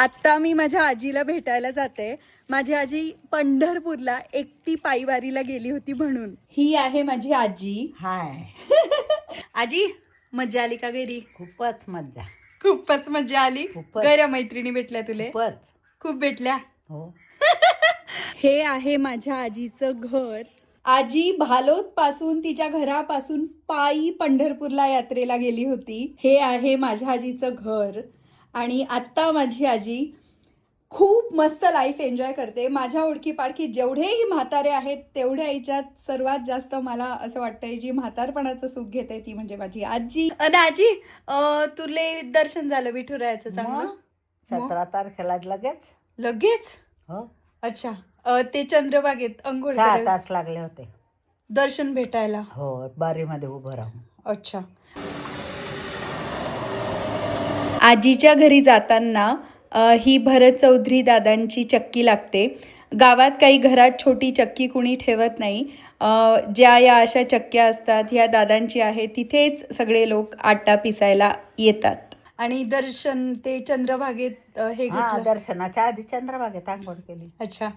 आत्ता मी माझ्या आजीला भेटायला जाते. माझी आजी पंढरपूरला एकटी पायवारीला गेली होती म्हणून. ही आहे माझी आजी. हाय. आजी मज्जा आली का घरी? खूपच मज्जा. खूपच मज्जा आली. खूपच. गैऱ्या मैत्रिणी भेटल्या तुले? खूपच. खूप भेटल्या. हो. हे आहे माझ्या आजीचं घर. आजी भालोद पासून तिच्या घरापासून पायी पंढरपूरला यात्रेला गेली होती. हे आहे माझ्या आजीचं घर. आणि आत्ता माझी आजी खूप मस्त लाईफ एन्जॉय करते. माझ्या ओळखी पाळखी जेवढेही म्हातारे आहेत तेवढ्या याच्यात सर्वात जास्त मला असं वाटतंय जी म्हातारपणाचं सुख घेते ती म्हणजे माझी आजी. आजी तुले दर्शन झालं विठुरायाचं चांगलं? 17 तारखेला लगेच. लगेच? हो. अच्छा. ते चंद्रभागेत अंघोळ 6 करायला तास लागले होते. दर्शन भेटायला? हो, बारीमध्ये उभं राहून. अच्छा. आजीच्या घरी जाताना ही भरत चौधरी दादांची चक्की लागते. गावात काही घरात छोटी चक्की कुणी ठेवत नाही. ज्या या अशा चक्क्या असतात ह्या दादांची आहे. तिथेच सगळे लोक आटा पिसायला येतात. आणि दर्शन ते चंद्रभागेत हे हा, घेतलं? दर्शनाच्या आधी चंद्रभागेत आंघोळ केली. अच्छा.